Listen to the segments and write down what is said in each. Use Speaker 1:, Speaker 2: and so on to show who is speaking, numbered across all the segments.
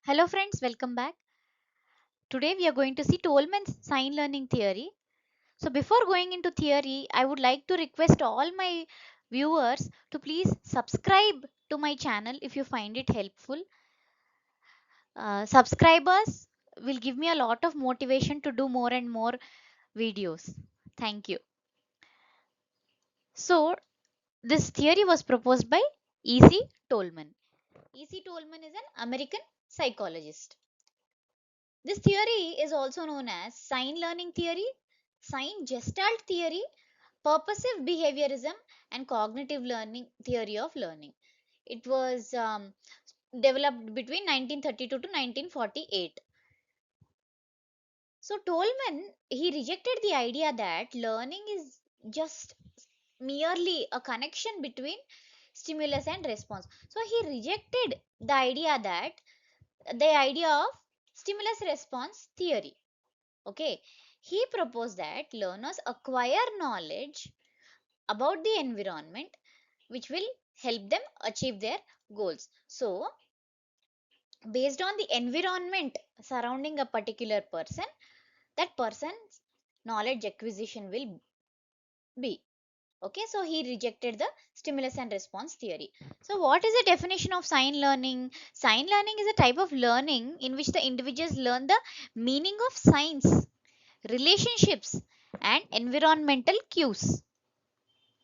Speaker 1: Hello friends, welcome back. Today we are going to see Tolman's sign learning theory. So before going into theory, I would like to request all my viewers to please subscribe to my channel if you find it helpful. Subscribers will give me a lot of motivation to do more and more videos. Thank you. So this theory was proposed by E.C. Tolman. E.C. Tolman is an American psychologist. This theory is also known as sign learning theory, sign gestalt theory, purposive behaviorism, and cognitive learning theory of learning. It was developed between 1932 to 1948. So Tolman he rejected the idea that learning is just merely a connection between stimulus and response. So he rejected the idea of stimulus response theory. Okay, he proposed that learners acquire knowledge about the environment which will help them achieve their goals. So based on the environment surrounding a particular person, that person's knowledge acquisition will be. Okay, so he rejected the stimulus and response theory. So what is the definition of sign learning? Sign learning is a type of learning in which the individuals learn the meaning of signs, relationships, and environmental cues.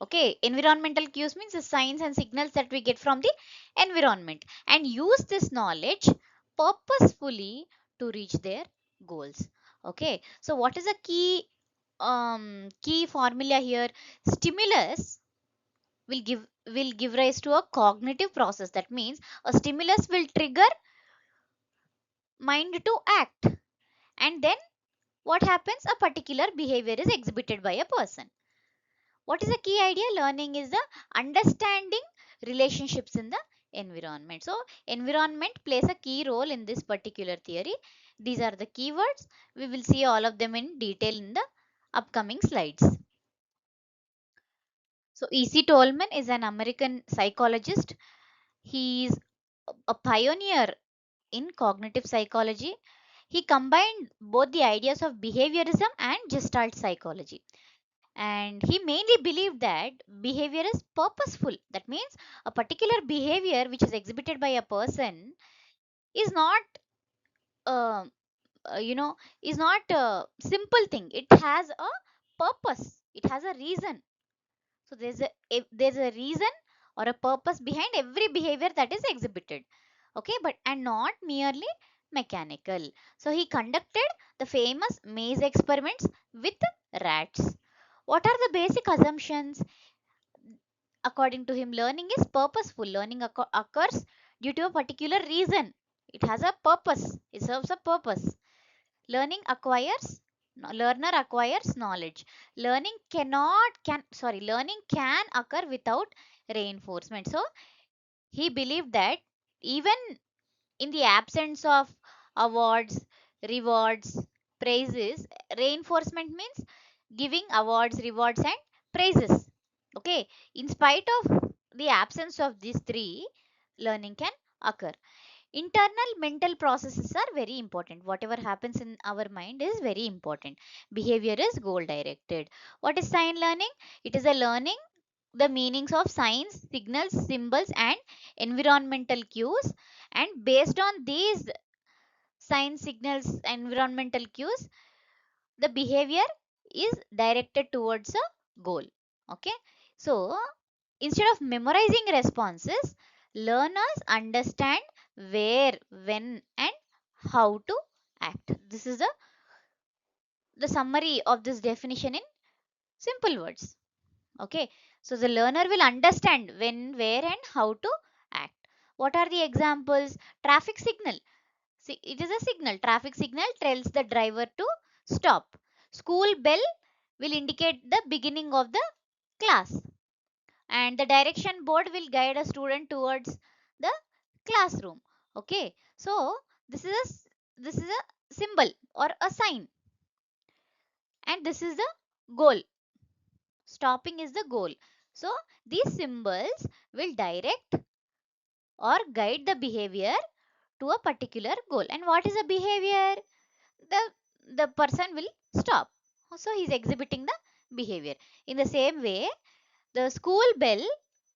Speaker 1: Okay, environmental cues means the signs and signals that we get from the environment and use this knowledge purposefully to reach their goals. Okay, so what is the key formula here? Stimulus will give rise to a cognitive process. That means a stimulus will trigger mind to act, and then what happens? A particular behavior is exhibited by a person. What is the key idea? Learning is the understanding relationships in the environment. So environment plays a key role in this particular theory. These are the keywords. We will see all of them in detail in the upcoming slides. So E.C. Tolman is an American psychologist. He is a pioneer in cognitive psychology. He combined both the ideas of behaviorism and gestalt psychology. And he mainly believed that behavior is purposeful. That means a particular behavior which is exhibited by a person is not uh, you know is not a simple thing. It has a purpose, it has a reason. So there's a reason or a purpose behind every behavior that is exhibited. Okay, but and not merely mechanical. So he conducted the famous maze experiments with rats. What are the basic assumptions? According to him, learning is purposeful. Learning occurs due to a particular reason. It has a purpose. It serves a purpose. Learning acquires Learner acquires knowledge. Learning can occur without reinforcement. So he believed that even in the absence of awards, rewards, praises, reinforcement means giving awards, rewards, and praises. Okay, in spite of the absence of these three, learning can occur. Internal mental processes are very important. Whatever happens in our mind is very important. Behavior is goal directed. What is sign learning? It is a learning the meanings of signs, signals, symbols, and environmental cues. And based on these signs, signals, environmental cues, the behavior is directed towards a goal. Okay, so instead of memorizing responses, learners understand where, when, and how to act. This is the summary of this definition in simple words. Okay, so the learner will understand when, where, and how to act. What are the examples? Traffic signal. See, it is a signal. Traffic signal tells the driver to stop. School bell will indicate the beginning of the class, and the direction board will guide a student towards the classroom. Okay, so this is this is a symbol or a sign, and this is the goal. Stopping is the goal. So these symbols will direct or guide the behavior to a particular goal. And what is a behavior? The person will stop. So he is exhibiting the behavior. In the same way, the school bell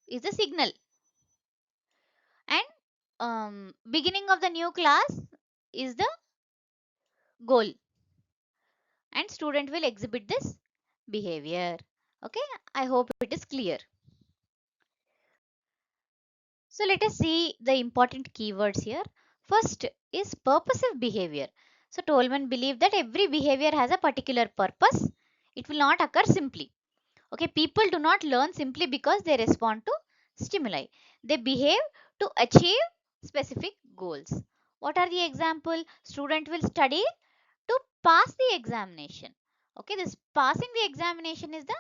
Speaker 1: is the signal, and beginning of the new class is the goal, and student will exhibit this behavior. Okay, I hope it is clear. So let us see the important keywords here. First is purposive behavior. So Tolman believed that every behavior has a particular purpose. It will not occur simply. Okay, people do not learn simply because they respond to stimuli. They behave to achieve specific goals. What are the example? Student will study to pass the examination. Okay, this passing the examination is the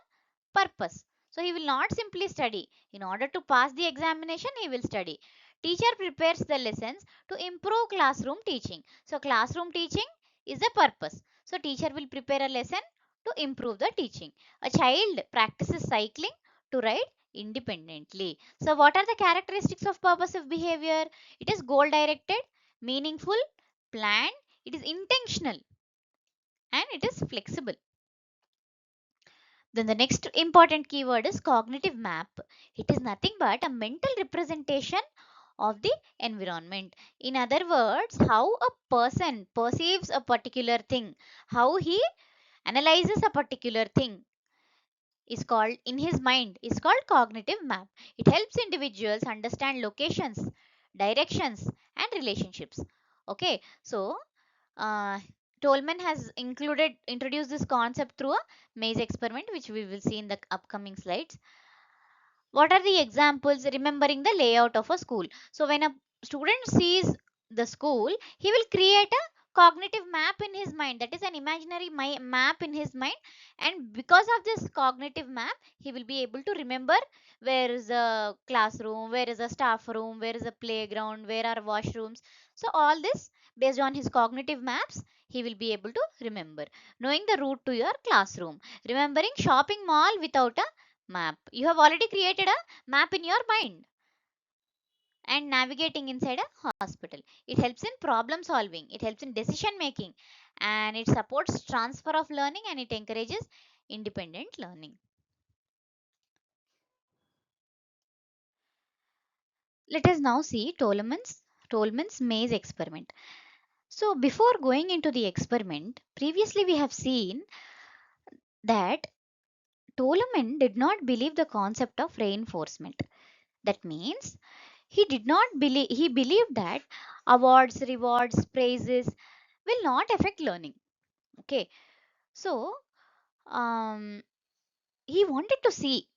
Speaker 1: purpose. So he will not simply study. In order to pass the examination, he will study. Teacher prepares the lessons to improve classroom teaching. So classroom teaching is the purpose. So teacher will prepare a lesson to improve the teaching. A child practices cycling to ride independently. So what are the characteristics of purposive behavior? It is goal directed, meaningful, planned, it is intentional, and it is flexible. Then the next important keyword is cognitive map. It is nothing but a mental representation of the environment. In other words, how a person perceives a particular thing, how he analyzes a particular thing is called in his mind is called cognitive map. It helps individuals understand locations, directions, and relationships. Okay, so uh, Tolman has introduced this concept through a maze experiment, which we will see in the upcoming slides. What are the examples? Remembering the layout of a school. So when a student sees the school, he will create a cognitive map in his mind, that is an imaginary map in his mind, and because of this cognitive map he will be able to remember where is a classroom, where is a staff room, where is a playground, where are washrooms. So all this based on his cognitive maps he will be able to remember. Knowing the route to your classroom, remembering shopping mall without a map. You have already created a map in your mind. And navigating inside a hospital. It helps in problem solving, it helps in decision making, and it supports transfer of learning, and it encourages independent learning. Let us now see Tolman's maze experiment. So before going into the experiment, previously we have seen that Tolman did not believe the concept of reinforcement. That means he believed that awards, rewards, praises will not affect learning. Okay, so um, he wanted to see.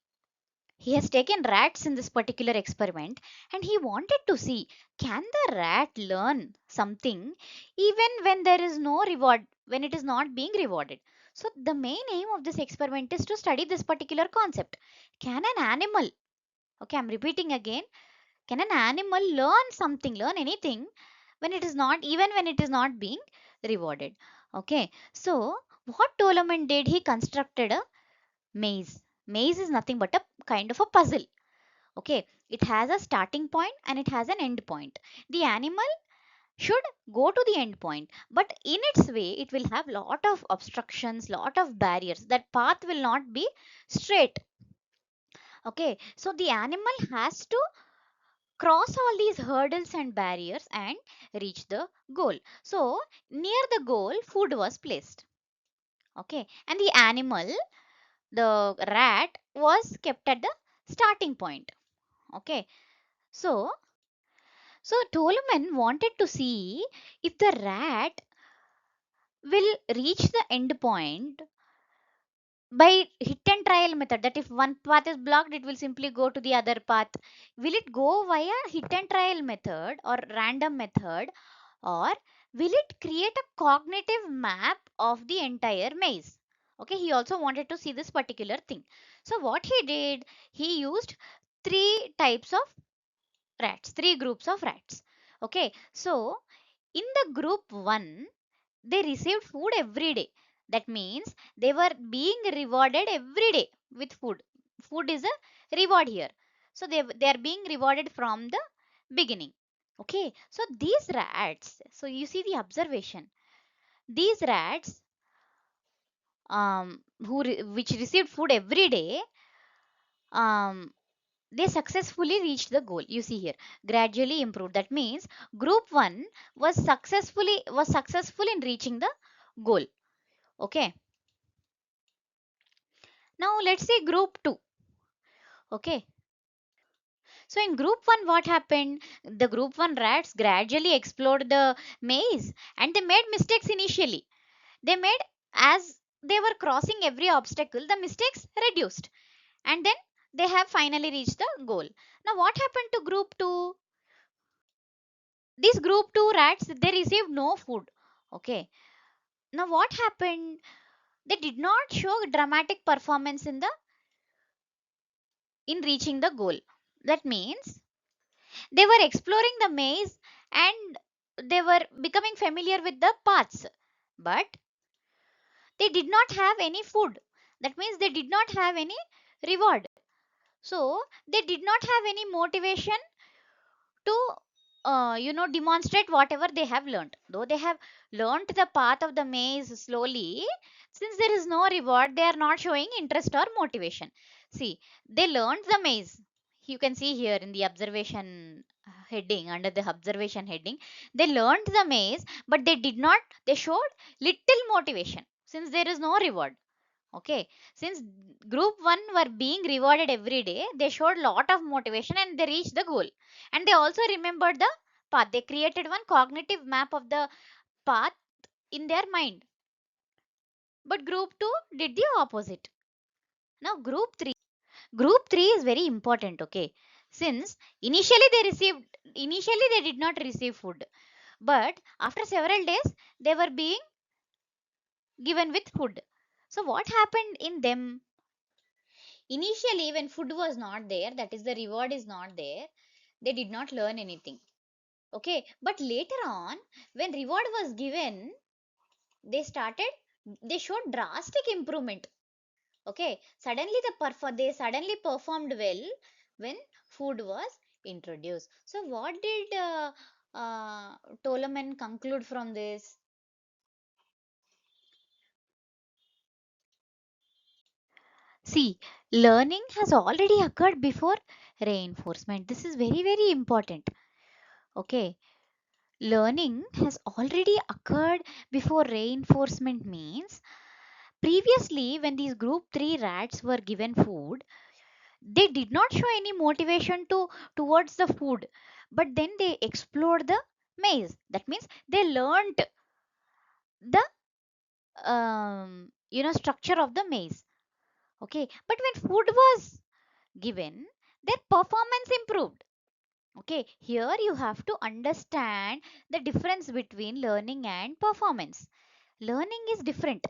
Speaker 1: He has taken rats in this particular experiment, and he wanted to see, can the rat learn something even when there is no reward, when it is not being rewarded. So the main aim of this experiment is to study this particular concept. Can an animal, okay, I'm repeating again, can an animal learn something, learn anything when it is not, even when it is not being rewarded? Okay, so what Tolman did, he constructed a maze. Maze is nothing but a kind of a puzzle. Okay, it has a starting point and it has an end point. The animal should go to the end point, but in its way it will have lot of obstructions, lot of barriers. That path will not be straight. Okay, so the animal has to cross all these hurdles and barriers and reach the goal. So near the goal food was placed. Okay, and the animal, the rat, was kept at the starting point. Okay, so Tolman wanted to see if the rat will reach the end point by hit and trial method, that if one path is blocked it will simply go to the other path. Will it go via hit and trial method or random method, or will it create a cognitive map of the entire maze? Okay, he also wanted to see this particular thing. So what he did, he used three groups of rats. Okay, so in the group 1 they received food every day. That means they were being rewarded every day with food. Food is a reward here. So they are being rewarded from the beginning. Okay, so these rats, so you see the observation, these rats which received food every day, um, they successfully reached the goal. You see here, gradually improved. That means group 1 was successful in reaching the goal. Okay, now let's say group 2. Okay, so in group 1 what happened? The group 1 rats gradually explored the maze and they made mistakes initially. They made, as they were crossing every obstacle, the mistakes reduced, and then they have finally reached the goal. Now what happened to group 2? These group 2 rats, they received no food. Okay, now what happened? They did not show dramatic performance in reaching the goal. That means they were exploring the maze and they were becoming familiar with the paths, but they did not have any food. That means they did not have any reward. So they did not have any motivation to demonstrate whatever they have learned. Though they have learned the path of the maze slowly, since there is no reward, they are not showing interest or motivation. See, they learned the maze. You can see here in the observation heading, under the observation heading, they learned the maze, but they showed little motivation since there is no reward. Okay, since group 1 were being rewarded every day, they showed lot of motivation and they reached the goal. And they also remembered the path. They created one cognitive map of the path in their mind. But group 2 did the opposite. Now group 3 is very important, okay? Since initially they did not receive food, but after several days they were being given with food. So what happened in them? Initially, when food was not there, that is, the reward is not there, they did not learn anything. Okay, but later on, when reward was given, they started, they showed drastic improvement. Okay, they suddenly performed well when food was introduced. So, what did Tolman conclude from this? See, learning has already occurred before reinforcement. This is very, very important. Okay, learning has already occurred before reinforcement means previously when these group 3 rats were given food, they did not show any motivation towards the food, but then they explored the maze. That means they learned the structure of the maze. Okay, but when food was given, their performance improved. Okay, here you have to understand the difference between learning and performance. Learning is different.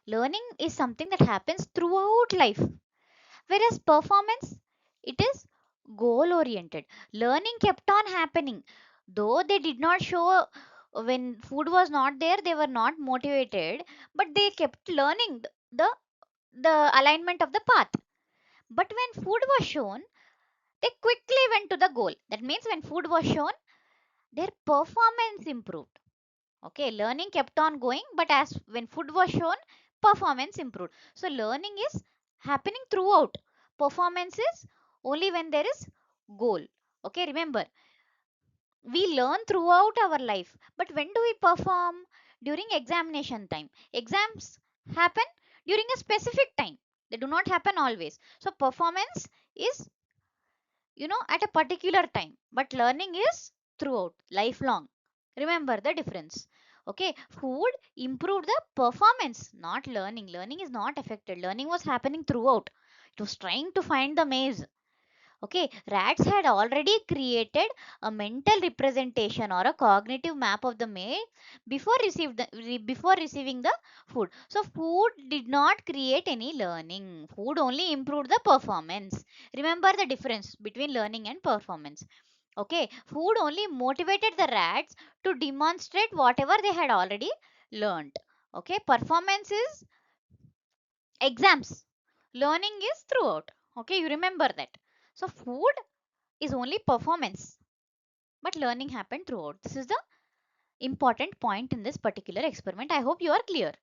Speaker 1: Learning is something that happens throughout life, whereas performance, it is goal oriented. Learning kept on happening, though they did not show. When food was not there, they were not motivated, but they kept learning the the alignment of the path. But when food was shown, they quickly went to the goal. That means when food was shown, their performance improved. Okay, learning kept on going, but as when food was shown, performance improved. So learning is happening throughout. Performance is only when there is goal. Okay, remember, we learn throughout our life, but when do we perform? During examination time. Exams happen during a specific time. They do not happen always. So performance is, at a particular time, but learning is throughout, lifelong. Remember the difference. Okay, food improved the performance, not learning. Learning is not affected. Learning was happening throughout. It was trying to find the maze. Okay, rats had already created a mental representation or a cognitive map of the maze before receiving the food. So food did not create any learning. Food only improved the performance. Remember the difference between learning and performance. Okay, food only motivated the rats to demonstrate whatever they had already learned. Okay, performance is exams. Learning is throughout. Okay, you remember that. So food is only performance. but learning happened throughout. This is the important point in this particular experiment. I hope you are clear.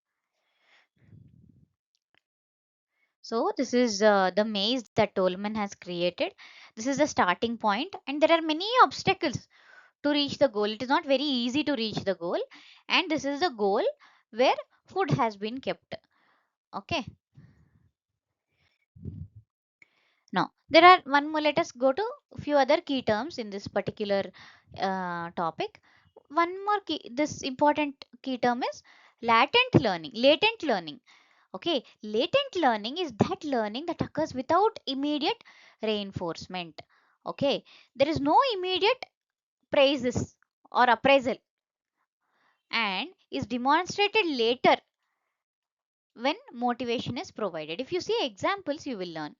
Speaker 1: So this is the maze that Tolman has created. This is the starting point, and there are many obstacles to reach the goal. It is not very easy to reach the goal, and this is the goal where food has been kept. Okay. Now there are one more. Let us go to a few other key terms in this particular topic. One more key. This important key term is latent learning. Latent learning. Okay, latent learning is that learning that occurs without immediate reinforcement. Okay, there is no immediate praises or appraisal and is demonstrated later when motivation is provided. If you see examples, you will learn.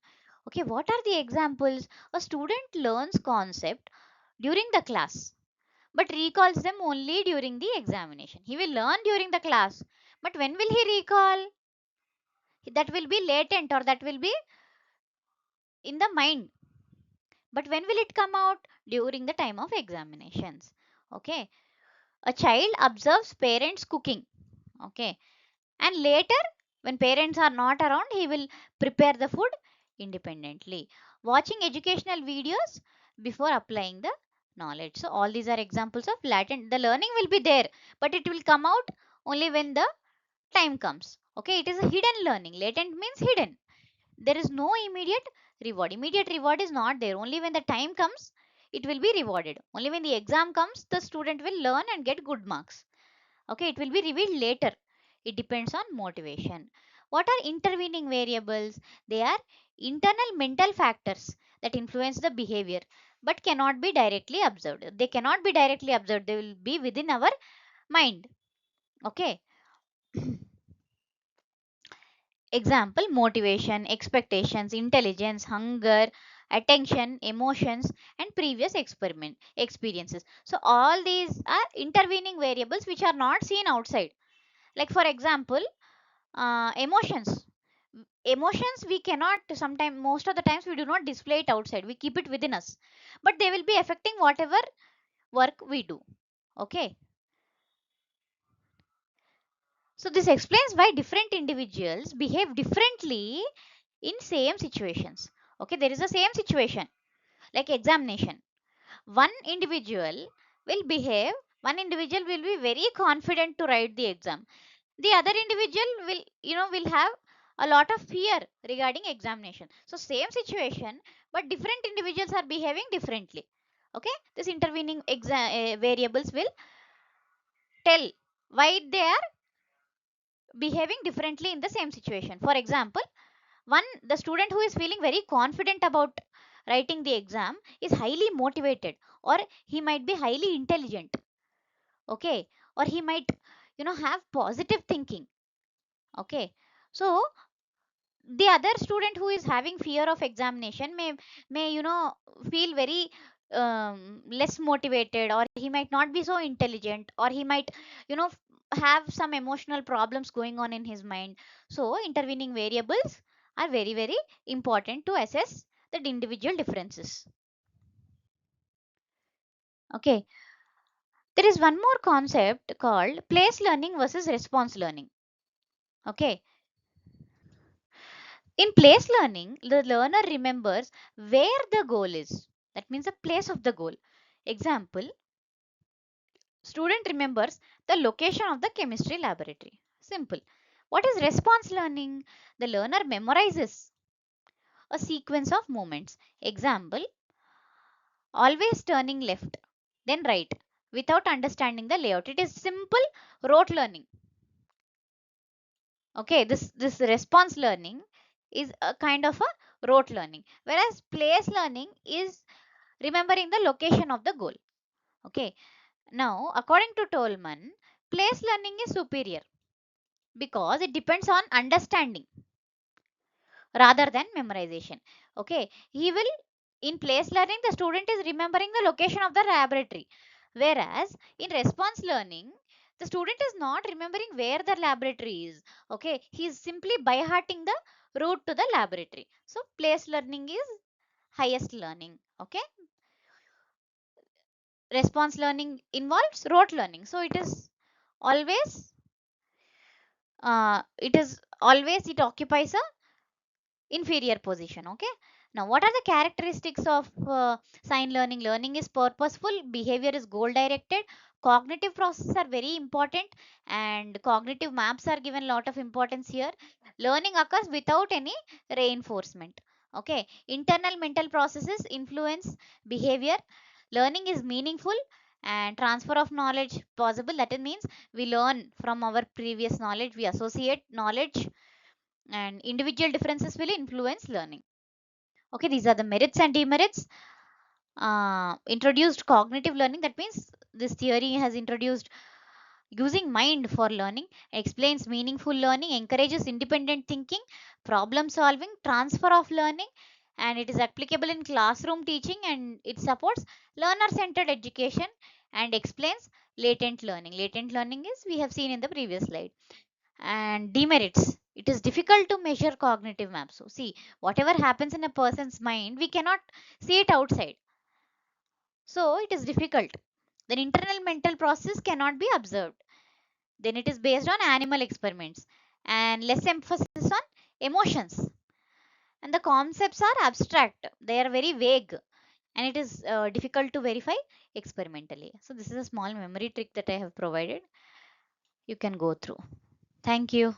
Speaker 1: Okay, what are the examples? A student learns concept during the class but recalls them only during the examination. He will learn during the class, but when will he recall? That will be latent, or that will be in the mind. But when will it come out? During the time of examinations. Okay. A child observes parents cooking. Okay. And later, when parents are not around, he will prepare the food independently. Watching educational videos before applying the knowledge. So all these are examples of latent. The learning will be there, but it will come out only when the time comes. Okay. It is a hidden learning. Latent means hidden. There is no immediate reward is not there. Only when the time comes it will be rewarded. Only when the exam comes the student will learn and get good marks. Okay, it will be revealed later. It depends on motivation. What are intervening variables? They are internal mental factors that influence the behavior but cannot be directly observed. They cannot be directly observed. They will be within our mind. Okay. Example: motivation, expectations, intelligence, hunger, attention, emotions, and previous experiment experiences. So all these are intervening variables which are not seen outside. Like for example, emotions. Emotions we cannot, sometimes, most of the times we do not display it outside. We keep it within us, but they will be affecting whatever work we do. Okay. So this explains why different individuals behave differently in same situations. Okay, there is a same situation like examination. One individual will behave, one individual will be very confident to write the exam. The other individual will, will have a lot of fear regarding examination. So same situation, but different individuals are behaving differently. Okay, this intervening variables will tell why they are behaving differently in the same situation. For example, one, the student who is feeling very confident about writing the exam is highly motivated, or he might be highly intelligent. Okay, or he might, have positive thinking. Okay, so the other student who is having fear of examination may feel very less motivated, or he might not be so intelligent, or he might have some emotional problems going on in his mind. So intervening variables are very very important to assess the individual differences. Okay, there is one more concept called place learning versus response learning. Okay, in place learning, the learner remembers where the goal is. That means the place of the goal. Example, student remembers the location of the chemistry laboratory. Simple. What is response learning? The learner memorizes a sequence of movements. Example, always turning left, then right, without understanding the layout. It is simple rote learning. Okay, this response learning is a kind of a rote learning, whereas place learning is remembering the location of the goal. Okay, now according to Tolman, place learning is superior because it depends on understanding rather than memorization. Okay, he will, in place learning the student is remembering the location of the laboratory, whereas in response learning the student is not remembering where the laboratory is. Okay, he is simply by hearting the route to the laboratory. So place learning is highest learning. Okay, response learning involves rote learning. So always it occupies a inferior position. Okay, now what are the characteristics of sign learning? Learning is purposeful, behavior is goal directed, cognitive processes are very important, and cognitive maps are given a lot of importance here. Learning occurs without any reinforcement. Okay, internal mental processes influence behavior. Learning is meaningful and transfer of knowledge possible. That means we learn from our previous knowledge, we associate knowledge, and individual differences will influence learning. Okay, these are the merits and demerits. Introduced cognitive learning, that means this theory has introduced using mind for learning, explains meaningful learning, encourages independent thinking, problem solving, transfer of learning, and it is applicable in classroom teaching, and it supports learner centered education and explains latent learning. Latent learning is we have seen in the previous slide. And demerits, it is difficult to measure cognitive maps. So see, whatever happens in a person's mind, we cannot see it outside, so it is difficult. Then internal mental process cannot be observed. Then it is based on animal experiments and less emphasis on emotions, and the concepts are abstract, they are very vague, and it is difficult to verify experimentally. So this is a small memory trick that I have provided, you can go through. Thank you.